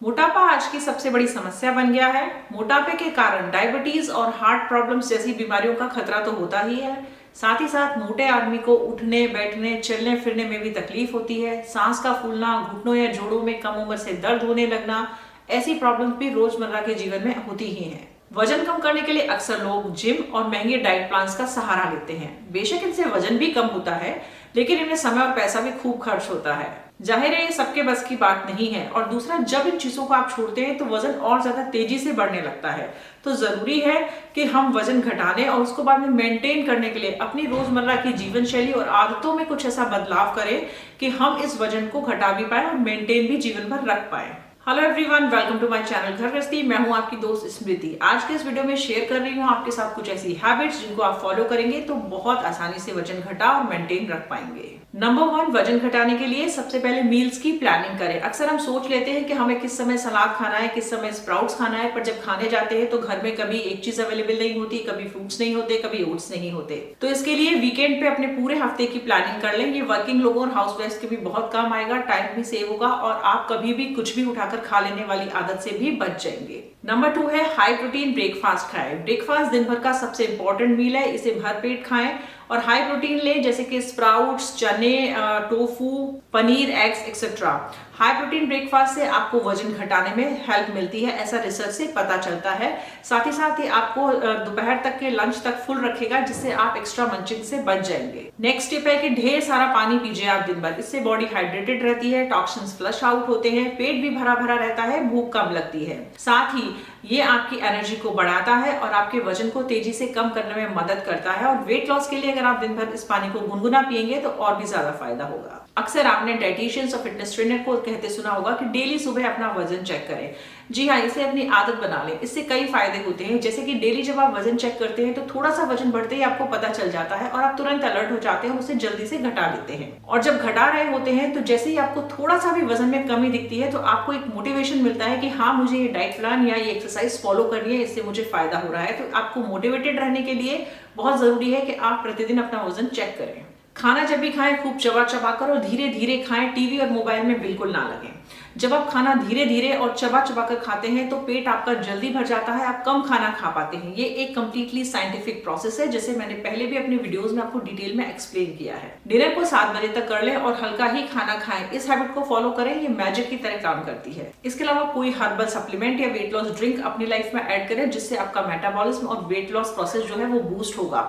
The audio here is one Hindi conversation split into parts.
मोटापा आज की सबसे बड़ी समस्या बन गया है। मोटापे के कारण डायबिटीज और हार्ट प्रॉब्लम्स जैसी बीमारियों का खतरा तो होता ही है। साथ ही साथ मोटे आदमी को उठने बैठने चलने फिरने में भी तकलीफ होती है। सांस का फूलना, घुटनों या जोड़ों में कम उम्र से दर्द होने लगना, ऐसी प्रॉब्लम्स भी रोजमर्रा के जीवन में होती ही हैं। वजन कम करने के लिए अक्सर लोग जिम और महंगे डाइट प्लान्स का सहारा लेते हैं। बेशक इनसे वजन भी कम होता है, लेकिन इनमें समय और पैसा भी खूब खर्च होता है। जाहिर है ये सबके बस की बात नहीं है। और दूसरा, जब इन चीजों को आप छोड़ते हैं तो वजन और ज्यादा तेजी से बढ़ने लगता है। तो जरूरी है कि हम वजन घटाने और उसको बाद में मेंटेन करने के लिए अपनी रोजमर्रा की जीवन शैली और आदतों में कुछ ऐसा बदलाव करें कि हम इस वजन को घटा भी पाए और मेंटेन भी जीवन भर रख पाए। Hello everyone, welcome to my channel घर गृहस्थी। मैं हूं आपकी दोस्त स्मृति। आज के इस वीडियो में शेयर कर रही हूं आपके साथ कुछ ऐसी हैबिट्स जिनको आप फॉलो करेंगे तो बहुत आसानी से वजन घटा और मेंटेन रख पाएंगे। नंबर 1, वजन घटाने के लिए सबसे पहले मील्स की प्लानिंग करें। अक्सर हम सोच लेते हैं कि हमें किस समय सलाद खाना है, किस समय स्प्राउट्स खाना है, पर जब खाने जाते हैं तो घर में कभी एक चीज अवेलेबल नहीं होती, कभी फ्रूट्स नहीं होते, कभी ओट्स नहीं होते। तो इसके लिए वीकेंड पे अपने पूरे हफ्ते की प्लानिंग कर लें। ये वर्किंग लोगों और हाउसवाइफ्स के भी बहुत काम आएगा, टाइम भी सेव होगा और आप कभी भी कुछ भी उठाकर खा लेने वाली आदत से भी बच जाएंगे। नंबर 2 है हाई प्रोटीन ब्रेकफास्ट खाएं। ब्रेकफास्ट दिन भर का सबसे इंपॉर्टेंट मील है, इसे भरपेट खाएं और हाई प्रोटीन लें, जैसे कि स्प्राउट्स, चने, tofu, paneer, eggs etcetera. High protein breakfast से आपको वजन घटाने में हेल्प मिलती है, ऐसा रिसर्च से पता चलता है। साथ ही आपको दोपहर तक के लंच तक फुल रखेगा, जिससे आप एक्स्ट्रा मंचिंग से बच जाएंगे। नेक्स्ट टिप है कि ढेर सारा पानी पीजिए आप दिन भर। इससे बॉडी हाइड्रेटेड रहती है, टॉक्सिन्स फ्लश आउट होते हैं, पेट भी भरा भरा रहता है, भूख कम लगती है। साथ ही ये आपकी एनर्जी को बढ़ाता है और आपके वजन को तेजी से कम करने में मदद करता है। और वेट लॉस के लिए अगर आप दिन भर इस पानी को गुनगुना पिएंगे तो और भी ज्यादा फायदा होगा। अक्सर आपने डाइटिशियंस और फिटनेस ट्रेनर को कहते सुना होगा कि डेली सुबह अपना वजन चेक करें। जी हाँ, इसे अपनी आदत बना लें। इससे कई फायदे होते हैं, जैसे कि डेली जब आप वजन चेक करते हैं तो थोड़ा सा वजन बढ़ते ही आपको पता चल जाता है और आप तुरंत अलर्ट हो जाते हैं और उसे जल्दी से घटा लेते हैं। और जब घटा रहे होते हैं तो जैसे ही आपको थोड़ा सा भी वजन में कमी दिखती है तो आपको एक मोटिवेशन मिलता है कि हाँ, मुझे ये डाइट प्लान या ये एक्सरसाइज फॉलो करनी है, इससे मुझे फायदा हो रहा है। तो आपको मोटिवेटेड रहने के लिए बहुत जरूरी है कि आप प्रतिदिन अपना वजन चेक करें। खाना जब भी खाएं खूब चबा चबा कर और धीरे धीरे खाएं, टीवी और मोबाइल में बिल्कुल ना लगें। जब आप खाना धीरे धीरे और चबा चबा कर खाते हैं तो पेट आपका जल्दी भर जाता है, आप कम खाना खा पाते हैं। ये एक कंप्लीटली साइंटिफिक प्रोसेस है, जिसे मैंने पहले भी अपने वीडियोस में आपको डिटेल में एक्सप्लेन किया है। डिनर को 7 बजे तक कर लें और हल्का ही खाना खाएं। इस हैबिट को फॉलो करें, ये मैजिक की तरह काम करती है। इसके अलावा कोई हर्बल सप्लीमेंट या वेट लॉस ड्रिंक अपनी लाइफ में ऐड करें, जिससे आपका मेटाबॉलिज्म और वेट लॉस प्रोसेस जो है वो बूस्ट होगा।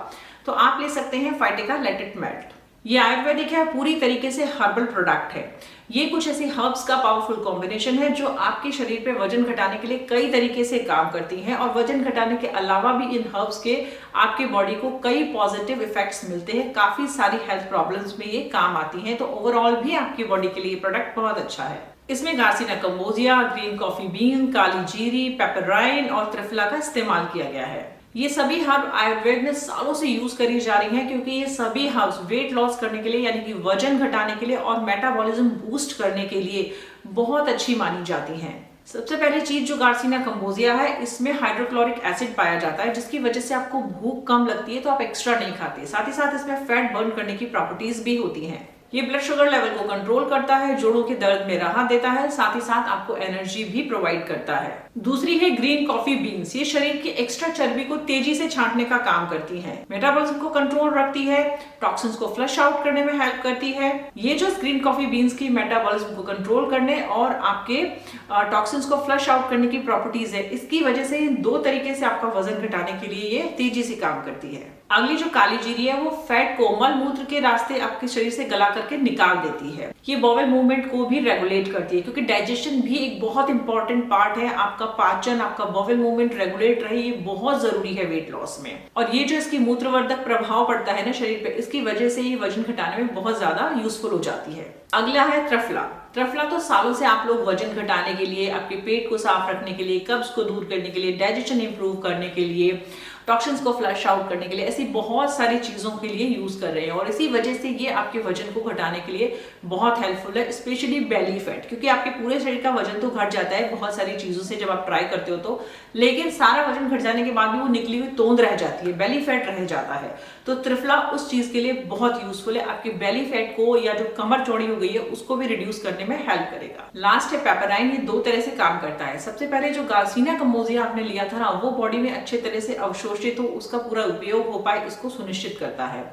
तो आप ले सकते हैं फाइटिका लेट इट मेल्ट। ये आयुर्वेदिक है, पूरी तरीके से हर्बल प्रोडक्ट है। ये कुछ ऐसी हर्ब्स का पावरफुल कॉम्बिनेशन है जो आपके शरीर पे वजन घटाने के लिए कई तरीके से काम करती हैं। और वजन घटाने के अलावा भी इन हर्ब्स के आपके बॉडी को कई पॉजिटिव इफेक्ट्स मिलते हैं। काफी सारी हेल्थ प्रॉब्लम्स में ये काम आती हैं। तो ओवरऑल भी आपकी बॉडी के लिए प्रोडक्ट बहुत अच्छा है। इसमें गार्सिना कंबोजिया, ग्रीन कॉफी बीन, काली जीरी, पेपराइन और त्रिफला का इस्तेमाल किया गया है। ये सभी हर्ब आयुर्वेद में सालों से यूज करी जा रही हैं, क्योंकि ये सभी हर्ब्स वेट लॉस करने के लिए यानी कि वजन घटाने के लिए और मेटाबॉलिज्म बूस्ट करने के लिए बहुत अच्छी मानी जाती हैं। सबसे पहली चीज जो गार्सिना कंबोजिया है, इसमें हाइड्रोक्लोरिक एसिड पाया जाता है, जिसकी वजह से आपको भूख कम लगती है तो आप एक्स्ट्रा नहीं खाते। साथ ही साथ इसमें फैट बर्न करने की प्रॉपर्टीज भी होती हैं। ये ब्लड शुगर लेवल को कंट्रोल करता है, जोड़ों के दर्द में राहत देता है, साथ ही साथ आपको एनर्जी भी प्रोवाइड करता है। दूसरी है ग्रीन कॉफी बीन्स। ये शरीर की एक्स्ट्रा चर्बी को तेजी से छांटने का काम करती है, मेटाबॉलिज्म को कंट्रोल रखती है, टॉक्सिन्स को फ्लश आउट करने में हेल्प करती है। ये जो ग्रीन कॉफी बीन्स की मेटाबॉलिज्म को कंट्रोल करने और आपके टॉक्सिन्स को फ्लश आउट करने की प्रॉपर्टीज है, इसकी वजह से 2 तरीके से आपका वजन घटाने के लिए ये तेजी से काम करती है। अगली जो काली जीरी है, वो फैट को मल मूत्र के रास्ते आपके शरीर से गला करके निकाल देती है। ये बॉवेल मूवमेंट को भी रेगुलेट करती है, क्योंकि डाइजेशन भी एक बहुत इंपॉर्टेंट पार्ट है। आपका पाचन, आपका बॉवेल मूवमेंट रेगुलेट रहे, ये बहुत जरूरी है वेट लॉस में। और ये जो इसकी मूत्रवर्धक प्रभाव पड़ता है ना शरीर पे, इसकी वजह से ये वजन घटाने में बहुत ज्यादा यूजफुल हो जाती है। अगला है त्रिफला। त्रिफला तो सालों से आप लोग वजन घटाने के लिए, आपके पेट को साफ रखने के लिए, कब्ज को दूर करने के लिए, डाइजेशन इंप्रूव करने के लिए, टॉक्सिन्स को फ्लश आउट करने के लिए, ऐसी बहुत सारी चीजों के लिए यूज कर रहे हैं। और इसी वजह से ये आपके वजन को घटाने के लिए बहुत हेल्पफुल है, स्पेशली बेली फैट, क्योंकि आपके पूरे शरीर का वजन तो घट जाता है बहुत सारी चीजों से जब आप ट्राई करते हो तो, लेकिन सारा वजन घट जाने के बाद भी वो निकली हुई तोंद रह जाती है, बेली फैट रह जाता है। तो त्रिफला उस चीज के लिए बहुत यूजफुल है, आपकी बेली फैट को या जो कमर चौड़ी हो गई है उसको भी रिड्यूस करने में हेल्प करेगा। लास्ट है पेपराइन। ये दो तरह से काम करता है। सबसे पहले जो गार्सिनिया कम्बोजिया आपने लिया था ना, वो बॉडी में अच्छे तरह से अवशोषित हो, उसका पूरा उपयोग हो पाए, इसको सुनिश्चित करता है।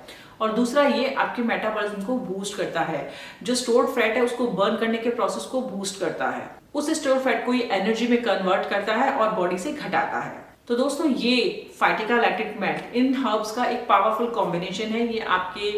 और दूसरा ये आपके मेटाबॉलिज्म को बूस्ट करता है, जो स्टोर्ड फैट है उसको बर्न करने के प्रोसेस को बूस्ट करता है, उस स्टोर्ड फैट को ये एनर्जी में कन्वर्ट करता है और बॉडी से घटाता है। तो दोस्तों ये फाइटिका लैक्टिक मेल्ट इन हर्ब्स का एक पावरफुल कॉम्बिनेशन है। ये आपके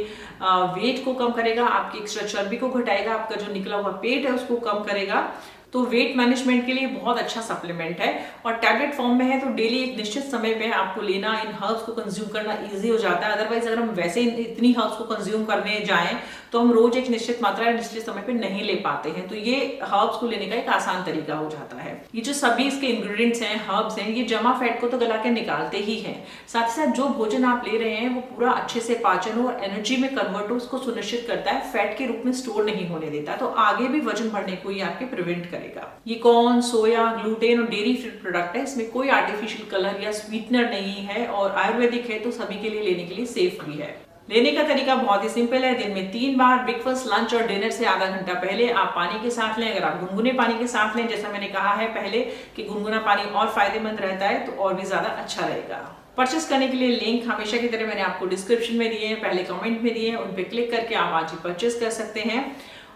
वेट को कम करेगा, आपकी एक्स्ट्रा चर्बी को घटाएगा, आपका जो निकला हुआ पेट है उसको कम करेगा। तो वेट मैनेजमेंट के लिए बहुत अच्छा सप्लीमेंट है और टैबलेट फॉर्म में है, तो डेली एक निश्चित समय पे आपको लेना, इन हर्ब्स को कंज्यूम करना इजी हो जाता है। अदरवाइज अगर हम वैसे इतनी हर्ब्स को कंज्यूम करने जाएं तो हम रोज एक निश्चित मात्रा निश्चित समय पे नहीं ले पाते हैं। तो ये हर्ब्स को लेने का एक आसान तरीका हो जाता है। ये जो सभी इसके इंग्रेडिएंट्स हैं, हर्ब्स हैं, ये जमा फैट को तो गला के निकालते ही हैं, साथ ही साथ जो भोजन आप ले रहे हैं वो पूरा अच्छे से पाचन हो और एनर्जी में कन्वर्ट हो, उसको सुनिश्चित करता है, फैट के रूप में स्टोर नहीं होने देता, तो आगे भी वजन बढ़ने को ये आपके प्रिवेंट करेगा। ये कॉर्न, सोया, ग्लूटेन और डेयरी फ्री प्रोडक्ट है, इसमें कोई आर्टिफिशियल कलर या स्वीटनर नहीं है और आयुर्वेदिक है, तो सभी के लिए लेने के लिए सेफ भी है। लेने का तरीका बहुत ही सिंपल है। दिन में 3 बार ब्रेकफास्ट, लंच और डिनर से आधा घंटा पहले आप पानी के साथ लें। अगर आप गुनगुने पानी के साथ लें, जैसा मैंने कहा है पहले कि गुनगुना पानी और फायदेमंद रहता है, तो और भी ज्यादा अच्छा रहेगा। परचेस करने के लिए लिंक हमेशा की तरह मैंने आपको डिस्क्रिप्शन में दिए हैं, पहले कमेंट में दिए हैं, उन पे क्लिक करके आप आज ही परचेस कर सकते हैं।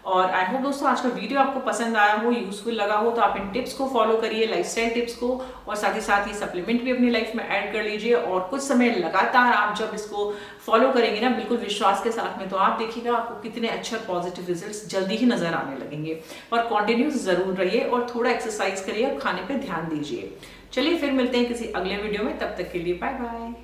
और आई होप दोस्तों आज का वीडियो आपको पसंद आया हो, यूजफुल लगा हो, तो आप इन टिप्स को फॉलो करिए, लाइफस्टाइल टिप्स को, और साथ ही सप्लीमेंट भी अपनी लाइफ में ऐड कर लीजिए। और कुछ समय लगातार आप जब इसको फॉलो करेंगे ना बिल्कुल विश्वास के साथ में, तो आप देखिएगा आपको कितने अच्छे पॉजिटिव रिजल्ट्स जल्दी ही नजर आने लगेंगे। और कॉन्टिन्यूस जरूर रहिए और थोड़ा एक्सरसाइज करिए और खाने पर ध्यान दीजिए। चलिए फिर मिलते हैं किसी अगले वीडियो में, तब तक के लिए बाय बाय।